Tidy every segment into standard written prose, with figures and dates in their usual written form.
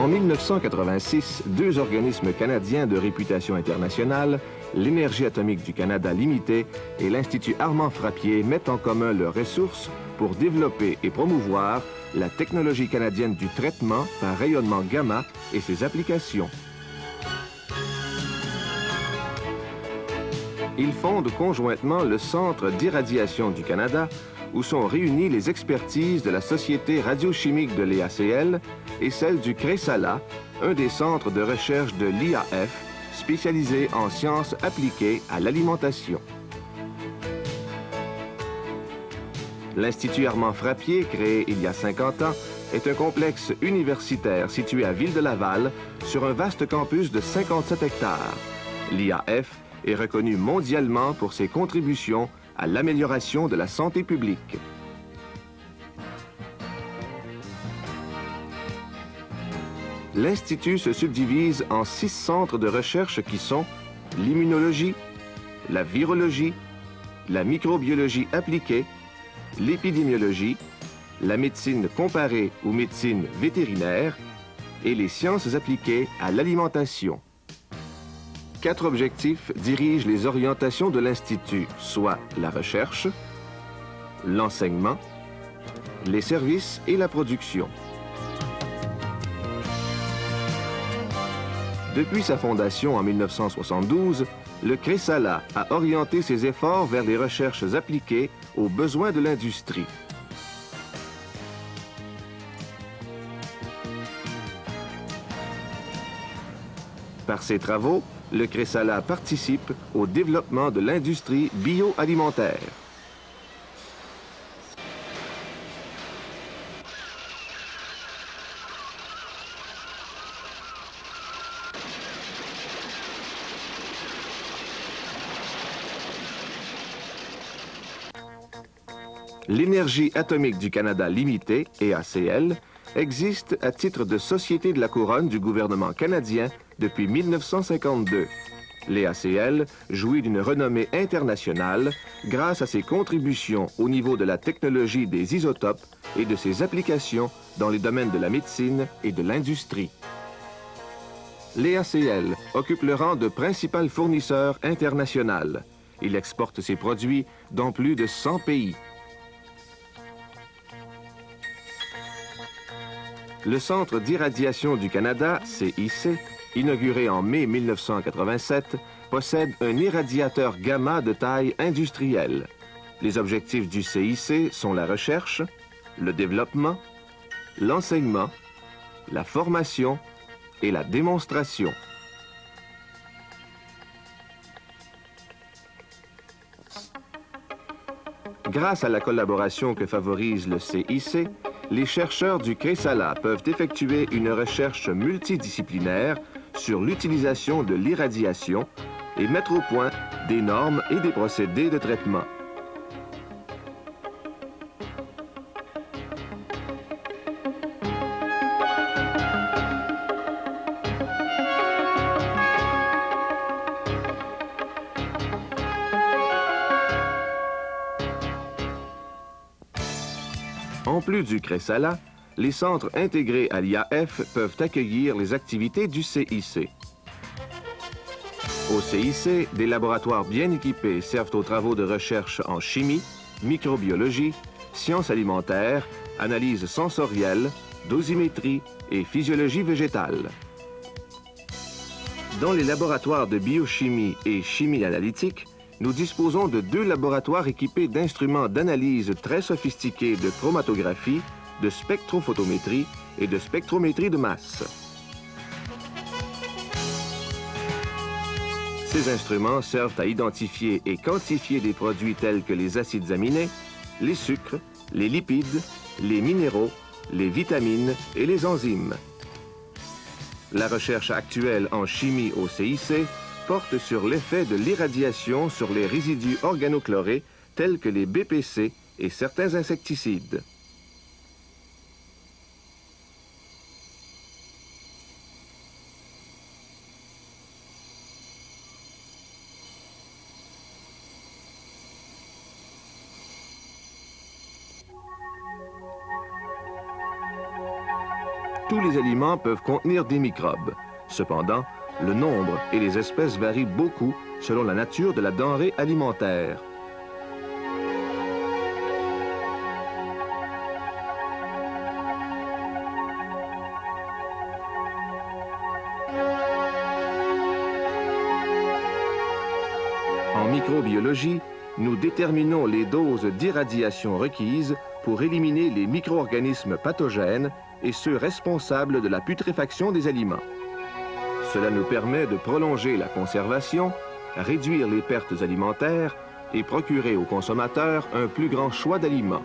En 1986, deux organismes canadiens de réputation internationale, l'Énergie atomique du Canada Limited et l'Institut Armand Frappier, mettent en commun leurs ressources pour développer et promouvoir la technologie canadienne du traitement par rayonnement gamma et ses applications. Ils fondent conjointement le Centre d'irradiation du Canada, où sont réunies les expertises de la Société radiochimique de l'EACL et celle du CRESALA, un des centres de recherche de l'IAF, spécialisé en sciences appliquées à l'alimentation. L'Institut Armand Frappier, créé il y a 50 ans, est un complexe universitaire situé à Ville-de-Laval sur un vaste campus de 57 hectares. L'IAF est reconnu mondialement pour ses contributions à l'amélioration de la santé publique. L'Institut se subdivise en 6 centres de recherche qui sont l'immunologie, la virologie, la microbiologie appliquée, l'épidémiologie, la médecine comparée ou médecine vétérinaire et les sciences appliquées à l'alimentation. 4 objectifs dirigent les orientations de l'Institut, soit la recherche, l'enseignement, les services et la production. Depuis sa fondation en 1972, le CRESALA a orienté ses efforts vers les recherches appliquées aux besoins de l'industrie. Par ses travaux, le CRESALA participe au développement de l'industrie bioalimentaire. L'Énergie atomique du Canada Limited, EACL, existe à titre de Société de la Couronne du gouvernement canadien depuis 1952. L'EACL jouit d'une renommée internationale grâce à ses contributions au niveau de la technologie des isotopes et de ses applications dans les domaines de la médecine et de l'industrie. L'EACL occupe le rang de principal fournisseur international. Il exporte ses produits dans plus de 100 pays. Le Centre d'irradiation du Canada, CIC, inauguré en mai 1987, possède un irradiateur gamma de taille industrielle. Les objectifs du CIC sont la recherche, le développement, l'enseignement, la formation et la démonstration. Grâce à la collaboration que favorise le CIC, les chercheurs du CRESALA peuvent effectuer une recherche multidisciplinaire sur l'utilisation de l'irradiation et mettre au point des normes et des procédés de traitement. En plus du CRESALA, les centres intégrés à l'IAF peuvent accueillir les activités du CIC. Au CIC, des laboratoires bien équipés servent aux travaux de recherche en chimie, microbiologie, sciences alimentaires, analyse sensorielle, dosimétrie et physiologie végétale. Dans les laboratoires de biochimie et chimie analytique, nous disposons de 2 laboratoires équipés d'instruments d'analyse très sophistiqués de chromatographie, de spectrophotométrie et de spectrométrie de masse. Ces instruments servent à identifier et quantifier des produits tels que les acides aminés, les sucres, les lipides, les minéraux, les vitamines et les enzymes. La recherche actuelle en chimie au CIC porte sur l'effet de l'irradiation sur les résidus organochlorés tels que les BPC et certains insecticides. tous les aliments peuvent contenir des microbes. Cependant, le nombre et les espèces varient beaucoup selon la nature de la denrée alimentaire. En microbiologie, nous déterminons les doses d'irradiation requises pour éliminer les micro-organismes pathogènes et ceux responsables de la putréfaction des aliments. Cela nous permet de prolonger la conservation, réduire les pertes alimentaires et procurer aux consommateurs un plus grand choix d'aliments.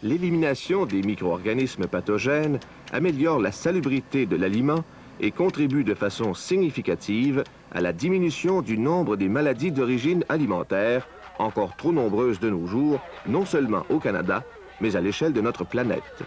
L'élimination des micro-organismes pathogènes améliore la salubrité de l'aliment et contribue de façon significative à la diminution du nombre des maladies d'origine alimentaire, encore trop nombreuses de nos jours, non seulement au Canada, mais à l'échelle de notre planète.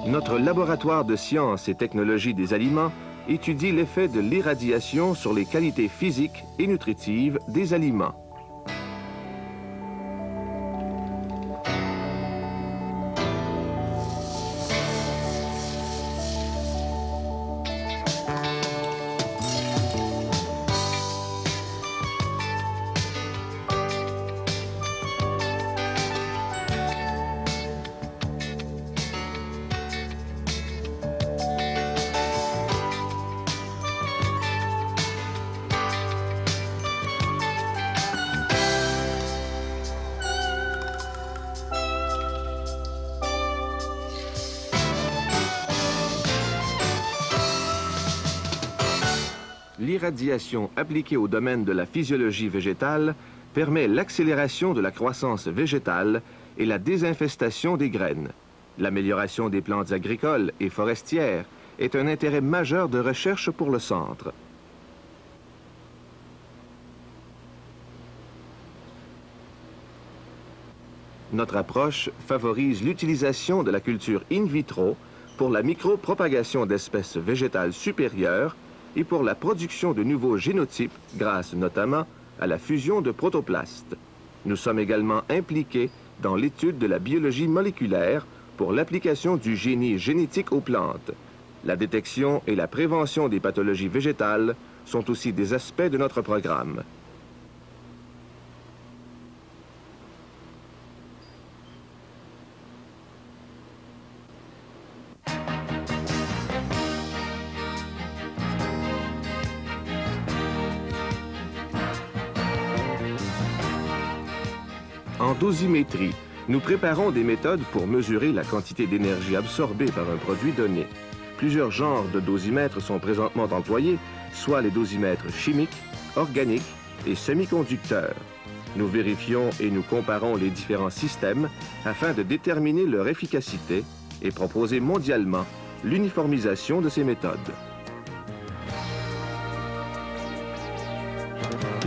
Notre laboratoire de sciences et technologies des aliments étudie l'effet de l'irradiation sur les qualités physiques et nutritives des aliments. L'irradiation appliquée au domaine de la physiologie végétale permet l'accélération de la croissance végétale et la désinfestation des graines. L'amélioration des plantes agricoles et forestières est un intérêt majeur de recherche pour le Centre. Notre approche favorise l'utilisation de la culture in vitro pour la micropropagation d'espèces végétales supérieures et pour la production de nouveaux génotypes grâce notamment à la fusion de protoplastes. Nous sommes également impliqués dans l'étude de la biologie moléculaire pour l'application du génie génétique aux plantes. La détection et la prévention des pathologies végétales sont aussi des aspects de notre programme. En dosimétrie, nous préparons des méthodes pour mesurer la quantité d'énergie absorbée par un produit donné. Plusieurs genres de dosimètres sont présentement employés, soit les dosimètres chimiques, organiques et semi-conducteurs. Nous vérifions et nous comparons les différents systèmes afin de déterminer leur efficacité et proposer mondialement l'uniformisation de ces méthodes.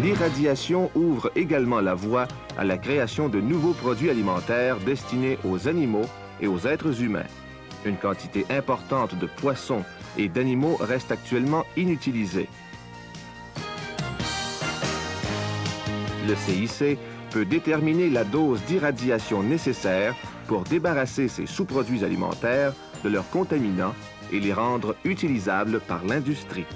L'irradiation ouvre également la voie à la création de nouveaux produits alimentaires destinés aux animaux et aux êtres humains. Une quantité importante de poissons et d'animaux reste actuellement inutilisée. Le CIC peut déterminer la dose d'irradiation nécessaire pour débarrasser ces sous-produits alimentaires de leurs contaminants et les rendre utilisables par l'industrie.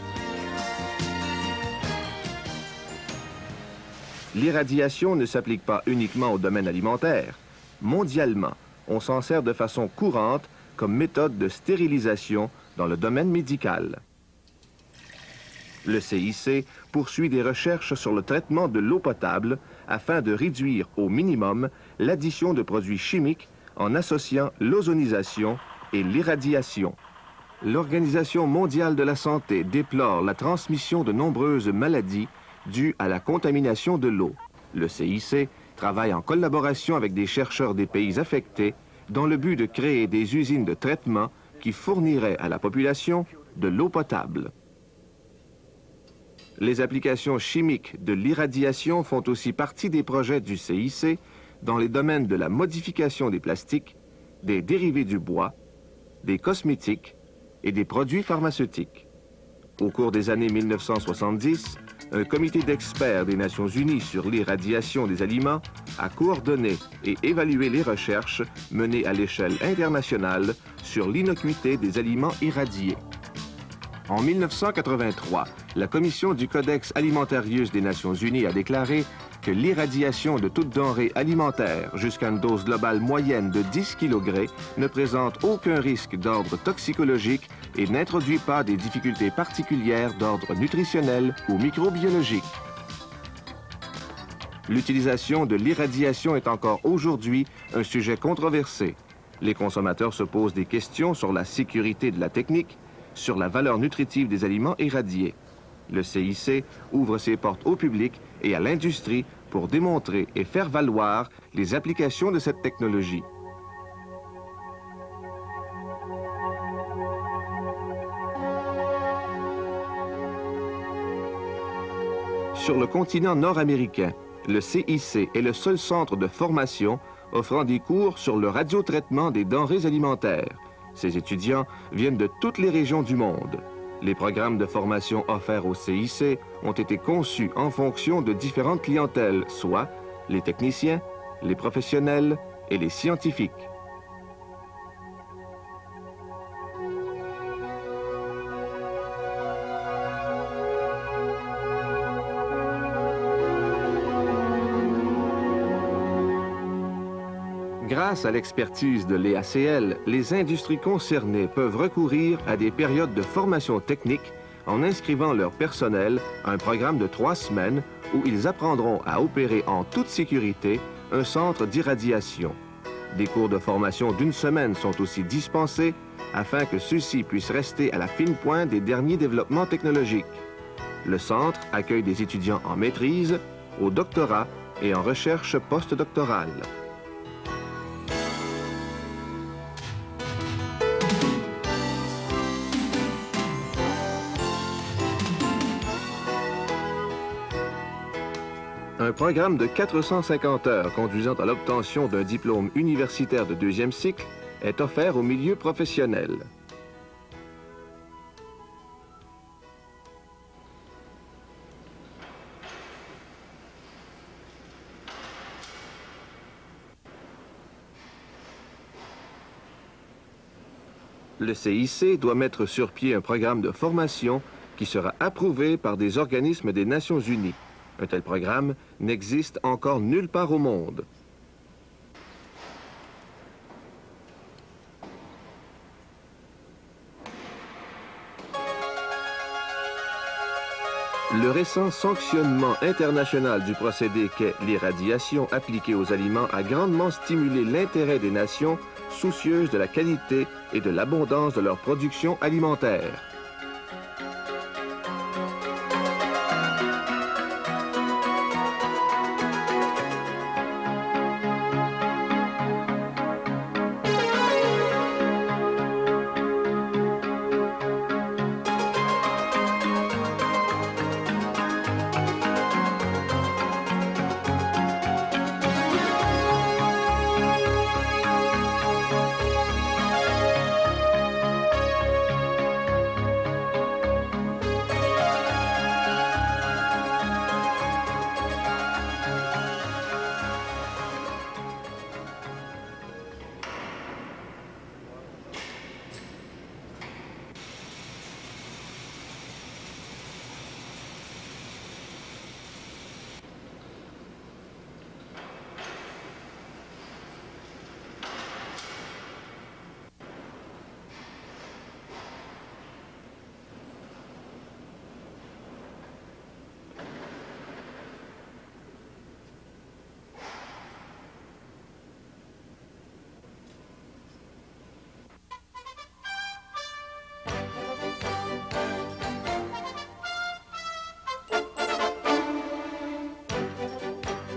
L'irradiation ne s'applique pas uniquement au domaine alimentaire. Mondialement, on s'en sert de façon courante comme méthode de stérilisation dans le domaine médical. Le CIC poursuit des recherches sur le traitement de l'eau potable afin de réduire au minimum l'addition de produits chimiques en associant l'ozonisation et l'irradiation. l'Organisation mondiale de la santé déplore la transmission de nombreuses maladies dues à la contamination de l'eau. Le CIC travaille en collaboration avec des chercheurs des pays affectés dans le but de créer des usines de traitement qui fourniraient à la population de l'eau potable. Les applications chimiques de l'irradiation font aussi partie des projets du CIC dans les domaines de la modification des plastiques, des dérivés du bois, des cosmétiques et des produits pharmaceutiques. Au cours des années 1970, un comité d'experts des Nations Unies sur l'irradiation des aliments a coordonné et évalué les recherches menées à l'échelle internationale sur l'innocuité des aliments irradiés. En 1983, la Commission du Codex Alimentarius des Nations Unies a déclaré que l'irradiation de toute denrée alimentaire jusqu'à une dose globale moyenne de 10 kg ne présente aucun risque d'ordre toxicologique et n'introduit pas des difficultés particulières d'ordre nutritionnel ou microbiologique. L'utilisation de l'irradiation est encore aujourd'hui un sujet controversé. Les consommateurs se posent des questions sur la sécurité de la technique, sur la valeur nutritive des aliments irradiés. Le CIC ouvre ses portes au public et à l'industrie pour démontrer et faire valoir les applications de cette technologie. Sur le continent nord-américain, le CIC est le seul centre de formation offrant des cours sur le radiotraitement des denrées alimentaires. Ces étudiants viennent de toutes les régions du monde. Les programmes de formation offerts au CIC ont été conçus en fonction de différentes clientèles, soit les techniciens, les professionnels et les scientifiques. Grâce à l'expertise de l'EACL, les industries concernées peuvent recourir à des périodes de formation technique en inscrivant leur personnel à un programme de 3 semaines où ils apprendront à opérer en toute sécurité un centre d'irradiation. Des cours de formation d'1 semaine sont aussi dispensés afin que ceux-ci puissent rester à la fine pointe des derniers développements technologiques. Le centre accueille des étudiants en maîtrise, au doctorat et en recherche postdoctorale. Un programme de 450 heures conduisant à l'obtention d'un diplôme universitaire de 2e cycle est offert au milieu professionnel. Le CIC doit mettre sur pied un programme de formation qui sera approuvé par des organismes des Nations Unies. Un tel programme n'existe encore nulle part au monde. Le récent sanctionnement international du procédé qu'est l'irradiation appliquée aux aliments a grandement stimulé l'intérêt des nations soucieuses de la qualité et de l'abondance de leur production alimentaire.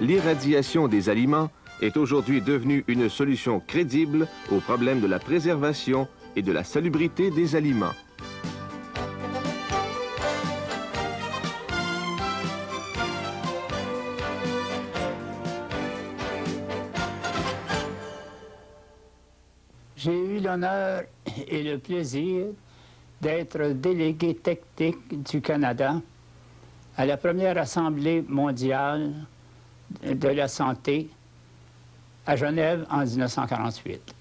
l'irradiation des aliments est aujourd'hui devenue une solution crédible au problème de la préservation et de la salubrité des aliments. J'ai eu l'honneur et le plaisir d'être délégué technique du Canada à la première Assemblée mondiale de la santé à Genève en 1948.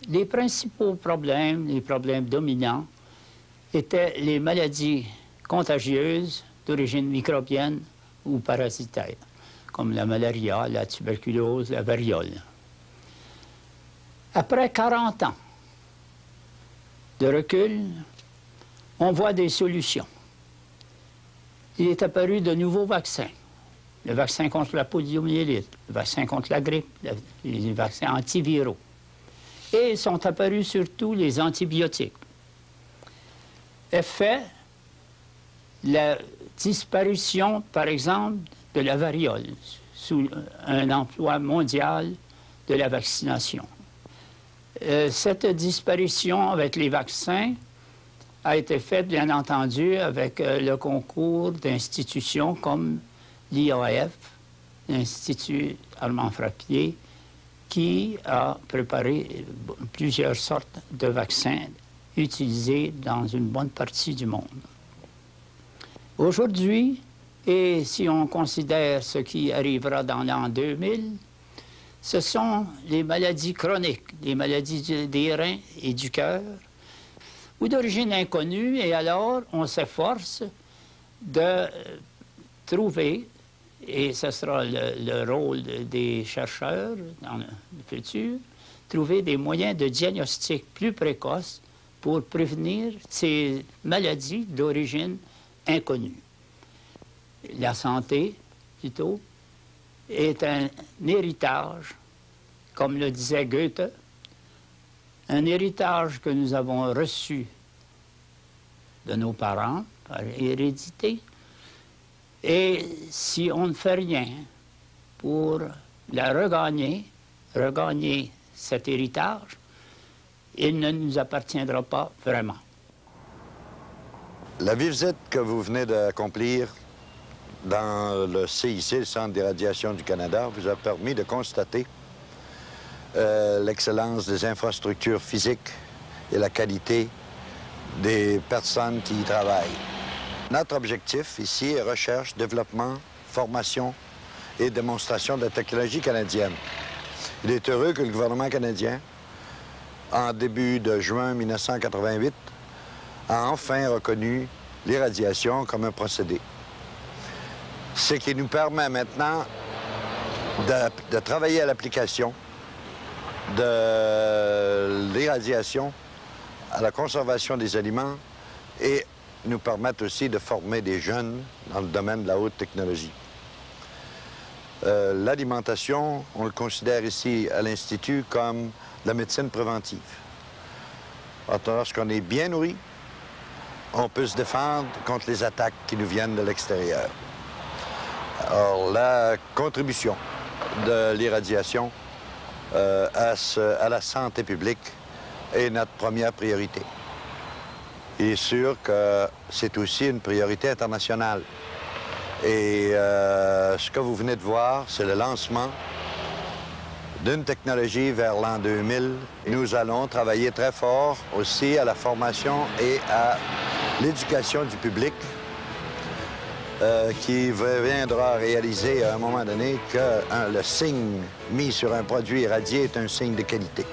Les principaux problèmes, les problèmes dominants, étaient les maladies contagieuses d'origine microbienne ou parasitaire, comme la malaria, la tuberculose, la variole. Après 40 ans de recul, on voit des solutions. Il est apparu de nouveaux vaccins. Le vaccin contre la poliomyélite, le vaccin contre la grippe, les vaccins antiviraux. Et sont apparus surtout les antibiotiques. Effet, la disparition, par exemple, de la variole sous un emploi mondial de la vaccination. Cette disparition avec les vaccins a été faite, bien entendu, avec le concours d'institutions comme l'IAF, l'Institut Armand Frappier, qui a préparé plusieurs sortes de vaccins utilisés dans une bonne partie du monde. Aujourd'hui, et si on considère ce qui arrivera dans l'an 2000, ce sont les maladies chroniques, les maladies des reins et du cœur, ou d'origine inconnue, et alors on s'efforce de trouver, et ce sera le rôle des chercheurs dans le futur, trouver des moyens de diagnostic plus précoces pour prévenir ces maladies d'origine inconnue. La santé, plutôt, est un héritage, comme le disait Goethe, un héritage que nous avons reçu de nos parents par hérédité. Et si on ne fait rien pour la regagner cet héritage, il ne nous appartiendra pas vraiment. La visite que vous venez d'accomplir dans le CIC, le Centre d'irradiation du Canada, vous a permis de constater l'excellence des infrastructures physiques et la qualité des personnes qui y travaillent. Notre objectif ici est recherche, développement, formation et démonstration de la technologie canadienne. Il est heureux que le gouvernement canadien, en début de juin 1988, a enfin reconnu l'irradiation comme un procédé. Ce qui nous permet maintenant de travailler à l'application de l'irradiation à la conservation des aliments et nous permettre aussi de former des jeunes dans le domaine de la haute technologie. L'alimentation, on le considère ici à l'Institut comme la médecine préventive. Lorsqu'on est bien nourri, on peut se défendre contre les attaques qui nous viennent de l'extérieur. Alors, la contribution de l'irradiation à la santé publique est notre première priorité. Il est sûr que c'est aussi une priorité internationale. Et ce que vous venez de voir, c'est le lancement d'une technologie vers l'an 2000. Nous allons travailler très fort aussi à la formation et à l'éducation du public qui viendra réaliser à un moment donné que le signe mis sur un produit irradié est un signe de qualité.